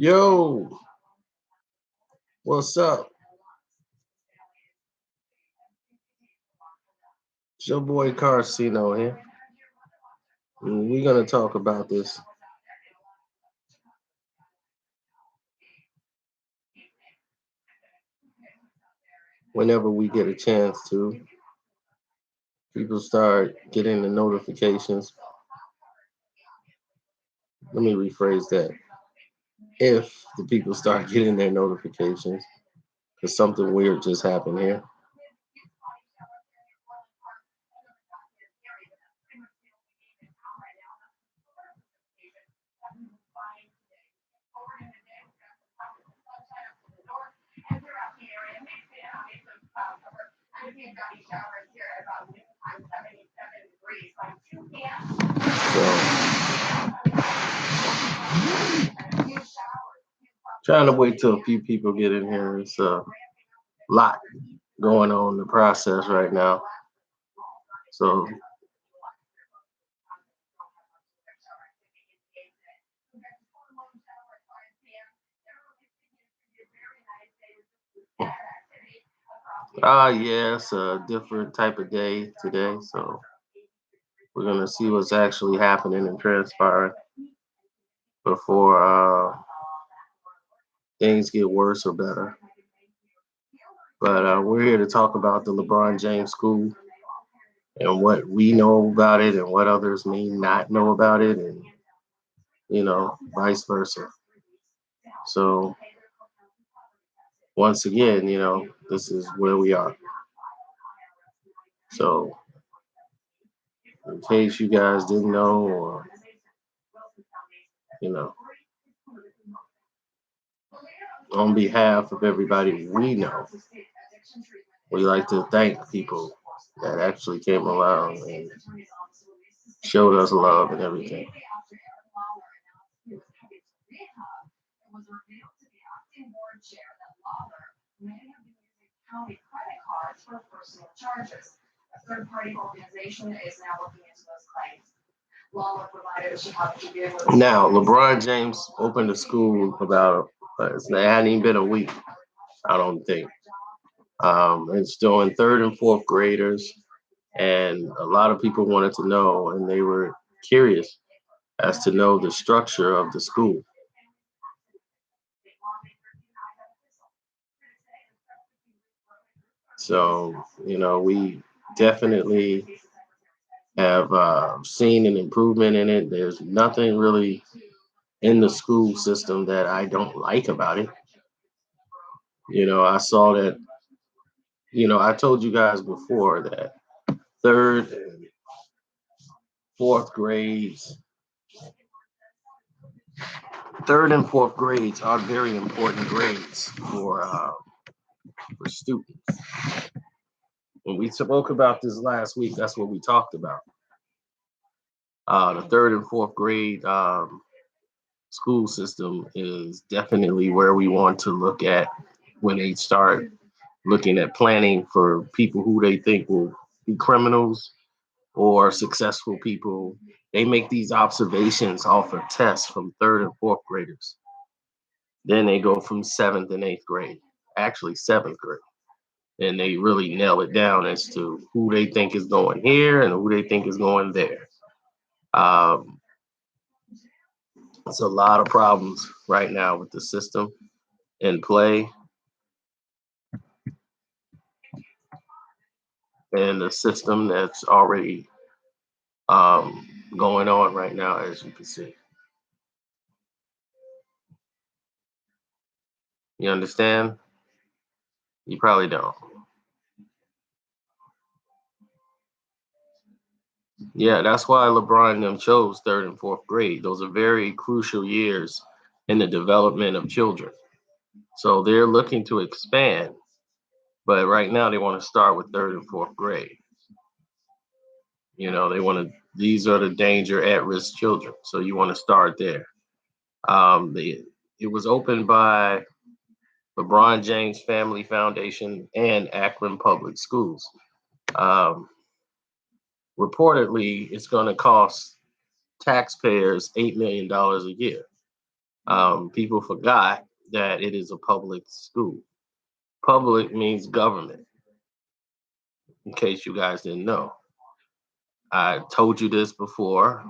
Yo, what's up? It's your boy Carcino here. And we're gonna talk about this whenever we get a chance to. People start getting the notifications. Let me rephrase that. If the people start getting their notifications, because something weird just happened here. So trying to wait till a few people get in here. It's a lot going on in the process right now. So yeah, it's a different type of day today. So we're gonna see what's actually happening and transpiring before things get worse or better. But we're here to talk about the LeBron James School and what we know about it and what others may not know about it, and vice versa. So once again, this is where we are. So in case you guys didn't know, or you know, on behalf of everybody we know, we like to thank people that actually came around and showed us love and everything. Now, LeBron James opened the school about, it hadn't even been a week, I don't think. It's still in third and fourth graders, and a lot of people wanted to know, and they were curious as to know the structure of the school. So, we definitely have seen an improvement in it. There's nothing really in the school system that I don't like about it. I saw that, I told you guys before that third and fourth grades, third and fourth grades are very important grades for students. When we spoke about this last week, that's what we talked about. The third and fourth grade school system is definitely where we want to look at when they start looking at planning for people who they think will be criminals or successful people. They make these observations off of tests from third and fourth graders. Then they go from seventh and eighth grade, actually seventh grade, and they really nail it down as to who they think is going here and who they think is going there. Um, it's a lot of problems right now with the system in play and the system that's already going on right now, as you can see. You understand? You probably don't. Yeah, that's why LeBron and them chose third and fourth grade. Those are very crucial years in the development of children. So they're looking to expand, but right now they want to start with third and fourth grade. They want to, these are the danger at risk children. So you want to start there. It was opened by LeBron James Family Foundation and Akron Public Schools. Um, Reportedly, it's going to cost taxpayers $8 million a year. People forgot that it is a public school. Public means government, in case you guys didn't know. I told you this before.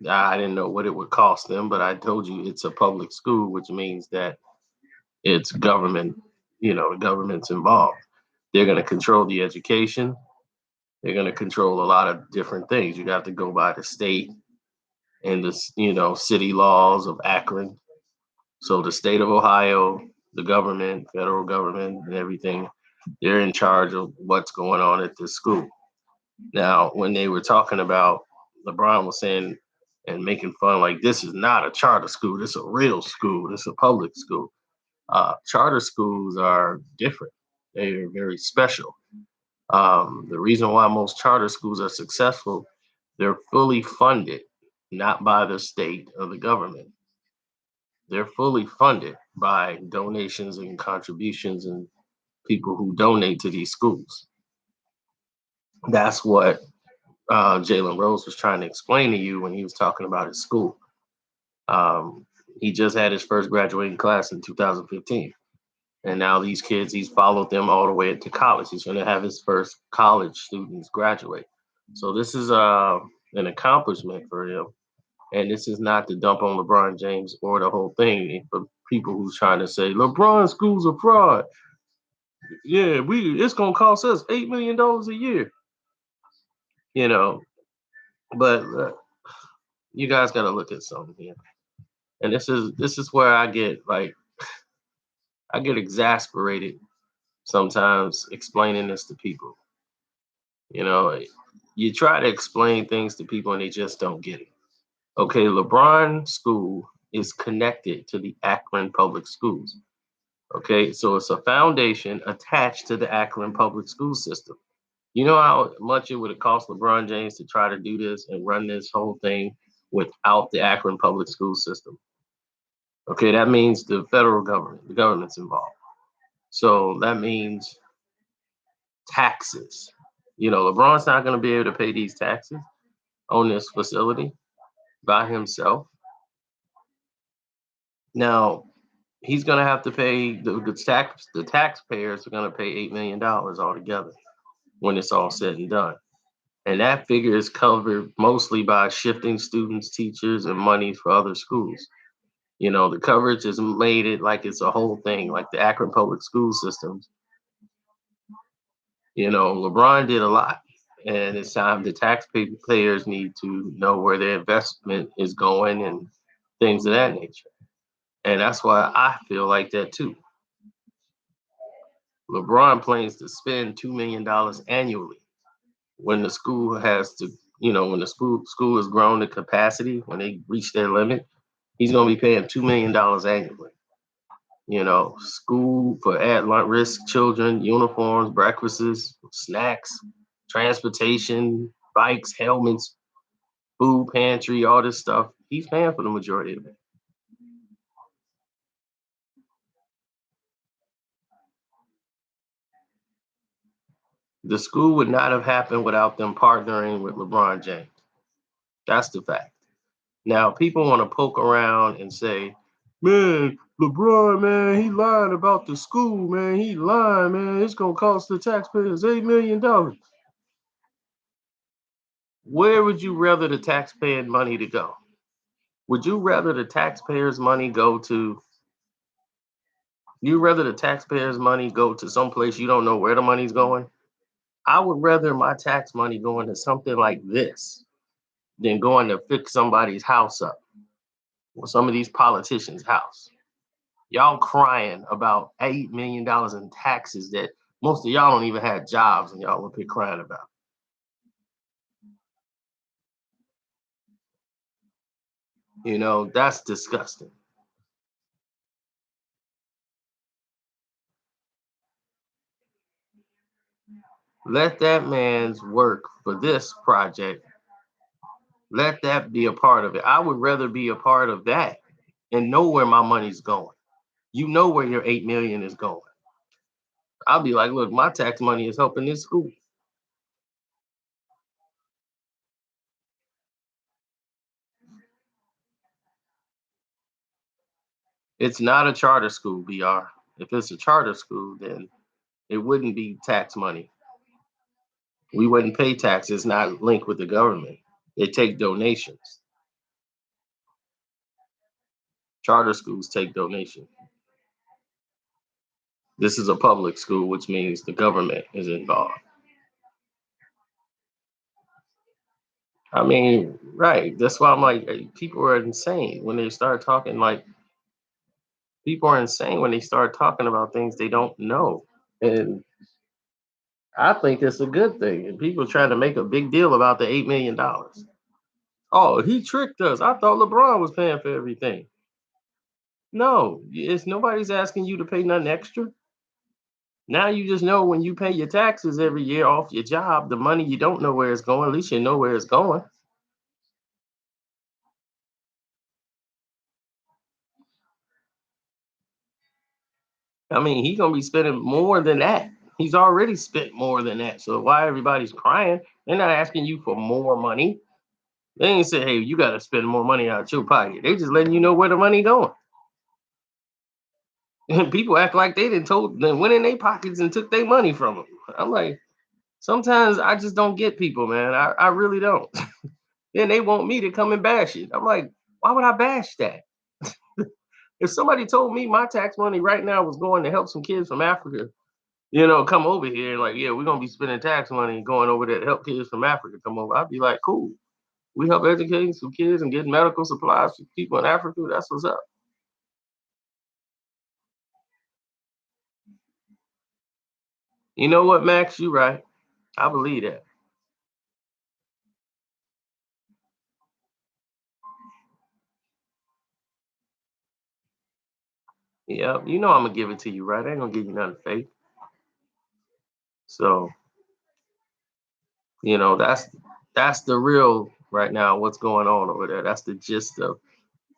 I didn't know what it would cost them, but I told you it's a public school, which means that it's government, the government's involved. They're going to control the education. They're going to control a lot of different things. You have to go by the state and the, city laws of Akron. So the state of Ohio, the government, federal government, and everything, they're in charge of what's going on at this school. Now, when they were talking about, LeBron was saying and making fun like this is not a charter school, this is a real school, this is a public school. Charter schools are different. They are very special. The reason why most charter schools are successful, they're fully funded, not by the state or the government. They're fully funded by donations and contributions and people who donate to these schools. That's what Jalen Rose was trying to explain to you when he was talking about his school. Um, he just had his first graduating class in 2015. And now these kids, he's followed them all the way to college. He's going to have his first college students graduate. So this is an accomplishment for him. And this is not to dump on LeBron James or the whole thing for people who's trying to say LeBron schools are fraud. Yeah, it's gonna cost us $8 million a year. You know, but you guys got to look at something here. And this is where I get exasperated sometimes explaining this to people. You know, you try to explain things to people and they just don't get it. Okay, LeBron School is connected to the Akron Public Schools. Okay, so it's a foundation attached to the Akron Public School system. You know how much it would have cost LeBron James to try to do this and run this whole thing without the Akron Public School system? Okay, that means the federal government, the government's involved. So that means taxes. LeBron's not going to be able to pay these taxes on this facility by himself. Now, he's going to have to pay the taxpayers are going to pay $8 million altogether when it's all said and done. And that figure is covered mostly by shifting students, teachers, and money for other schools. The coverage has made it like it's a whole thing, like the Akron public school systems. LeBron did a lot, and it's time the taxpayers need to know where their investment is going and things of that nature. And that's why I feel like that too. LeBron plans to spend $2 million annually when the school has to, when the school has grown to capacity, when they reach their limit, he's going to be paying $2 million annually. School for at-risk children, uniforms, breakfasts, snacks, transportation, bikes, helmets, food pantry, all this stuff. He's paying for the majority of it. The school would not have happened without them partnering with LeBron James. That's the fact. Now, people want to poke around and say, man, LeBron, man, he lied about the school, man. He lying, man. It's going to cost the taxpayers $8 million. Where would you rather the taxpayer money to go? Would you rather the taxpayers' money go to someplace you don't know where the money's going? I would rather my tax money going to something like this than going to fix somebody's house up or some of these politicians' house. Y'all crying about $8 million in taxes that most of y'all don't even have jobs and y'all up here crying about. That's disgusting. Let that man's work for this project, let that be a part of it. I would rather be a part of that and know where my money's going. You know where your 8 million is going. I'll be like, look, my tax money is helping this school. It's not a charter school, BR. If it's a charter school, then it wouldn't be tax money. We wouldn't pay taxes, not linked with the government. They take donations. Charter schools take donations. This is a public school, which means the government is involved. I mean, right. That's why I'm like, people are insane when they start talking like people are insane when they start talking about things they don't know. And I think it's a good thing. And people trying to make a big deal about the $8 million. Oh, he tricked us. I thought LeBron was paying for everything. No, it's nobody's asking you to pay nothing extra. Now you just know when you pay your taxes every year off your job, the money you don't know where it's going, at least you know where it's going. I mean, he's gonna be spending more than that. He's already spent more than that. So why everybody's crying? They're not asking you for more money. They ain't say, hey, you gotta spend more money out your pocket. They just letting you know where the money going. And people act like they didn't told them went in their pockets and took their money from them. I'm like, sometimes I just don't get people, man. I really don't. Then they want me to come and bash it. I'm like, why would I bash that? If somebody told me my tax money right now was going to help some kids from Africa, come over here and like, yeah, we're gonna be spending tax money going over there to help kids from Africa come over. I'd be like, cool. We help educating some kids and getting medical supplies for people in Africa. That's what's up. You know what, Max? You right. I believe that. Yeah, I'm gonna give it to you, right? I ain't gonna give you nothing fake. So, that's the real right now, what's going on over there. That's the gist of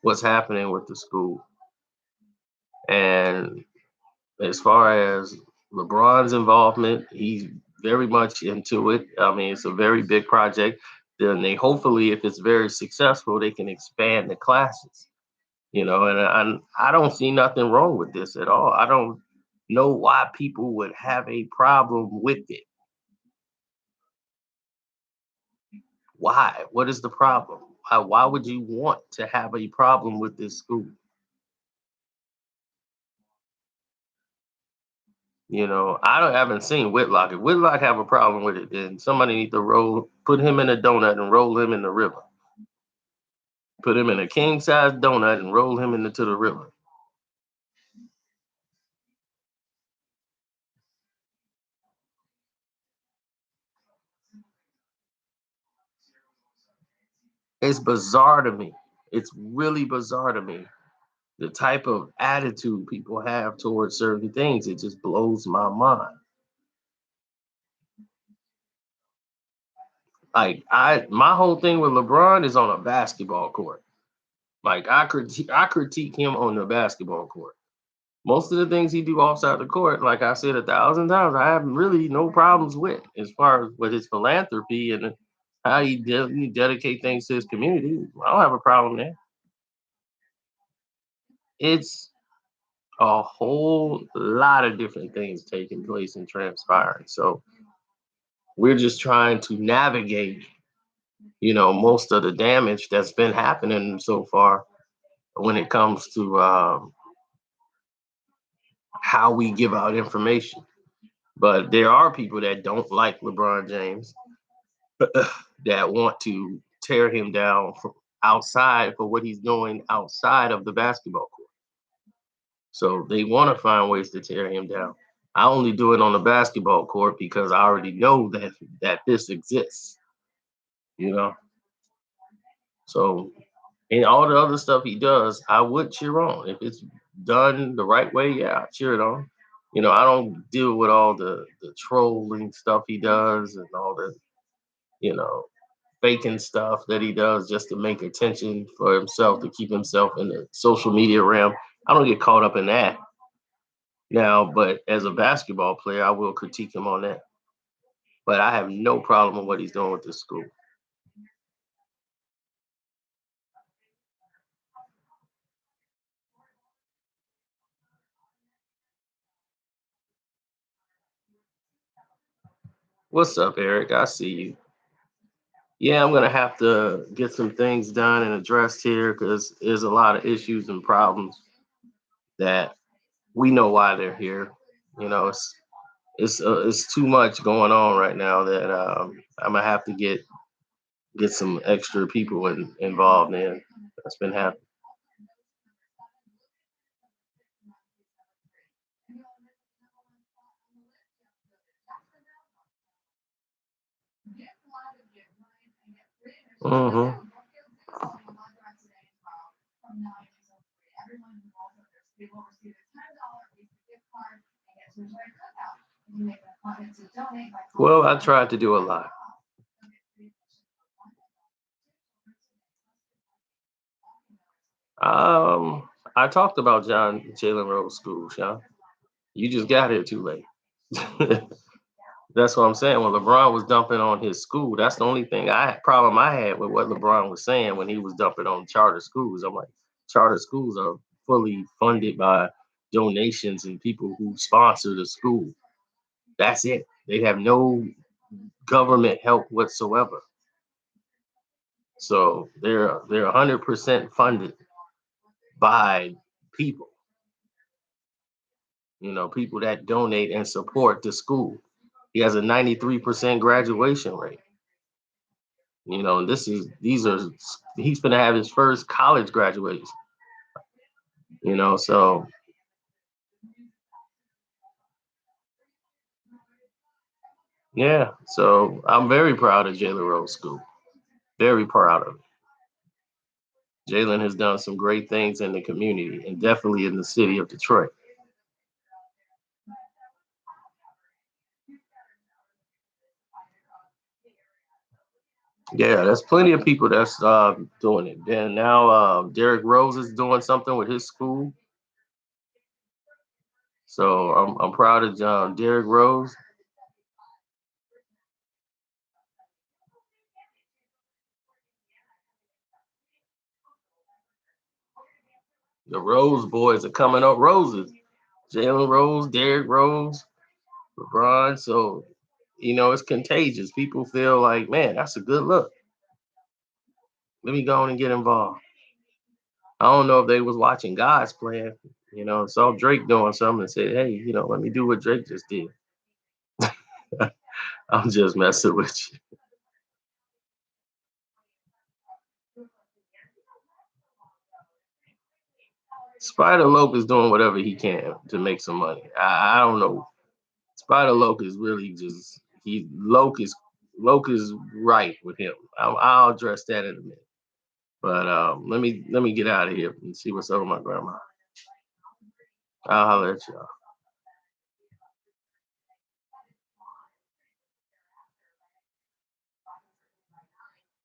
what's happening with the school. And as far as LeBron's involvement, he's very much into it. I mean, it's a very big project. Then they hopefully, if it's very successful, they can expand the classes. And I don't see nothing wrong with this at all. I don't know why people would have a problem with it. Why? What is the problem? Why would you want to have a problem with this school? Haven't seen Whitlock. If Whitlock have a problem with it, then somebody need to put him in a donut and roll him in the river. Put him in a king size donut and roll him into the river. It's bizarre to me. It's really bizarre to me. The type of attitude people have towards certain things, it just blows my mind. Like my whole thing with LeBron is on a basketball court. Like I critique him on the basketball court. Most of the things he do outside the court, like I said 1,000 times, I have really no problems with as far as with his philanthropy and how he dedicate things to his community. I don't have a problem there. It's a whole lot of different things taking place and transpiring. So we're just trying to navigate, most of the damage that's been happening so far when it comes to how we give out information. But there are people that don't like LeBron James that want to tear him down from outside for what he's doing outside of the basketball court. So they want to find ways to tear him down. I only do it on the basketball court because I already know that this exists, you know. So and all the other stuff he does, I would cheer on. If it's done the right way, yeah, I cheer it on. I don't deal with all the trolling stuff he does and all the, you know, faking stuff that he does just to make attention for himself to keep himself in the social media realm. I don't get caught up in that now, but as a basketball player, I will critique him on that. But I have no problem with what he's doing with this school. What's up, Eric? I see you. Yeah, I'm gonna have to get some things done and addressed here because there's a lot of issues and problems that we know why they're here. You know, it's too much going on right now that I'm gonna have to get some extra people involved in. That's been happening. Hmm. Well, I tried to do a lot. Um, I talked about Jalen Rose School, Sean. You just got here too late. That's what I'm saying. When LeBron was dumping on his school, that's the only thing problem I had with what LeBron was saying when he was dumping on charter schools. I'm like, charter schools are fully funded by donations and people who sponsor the school. That's it. They have no government help whatsoever. So they're 100% funded by people. People that donate and support the school. He has a 93% graduation rate. This is these are he's gonna have his first college graduation. So yeah. So I'm very proud of Jalen Rose School. Very proud of it. Jalen has done some great things in the community and definitely in the city of Detroit. Yeah, there's plenty of people that's doing it. Then now Derrick Rose is doing something with his school. So I'm proud of Derrick Rose. The Rose boys are coming up roses. Jalen Rose, Derrick Rose, LeBron. So, it's contagious. People feel like, man, that's a good look. Let me go on and get involved. I don't know if they was watching God's plan, saw Drake doing something and said, hey, let me do what Drake just did. I'm just messing with you. Spider Lope is doing whatever he can to make some money. I don't know. Spider Lope is really just Loke is right with him. I'll address that in a minute. But let me get out of here and see what's up with my grandma. I'll holler at y'all.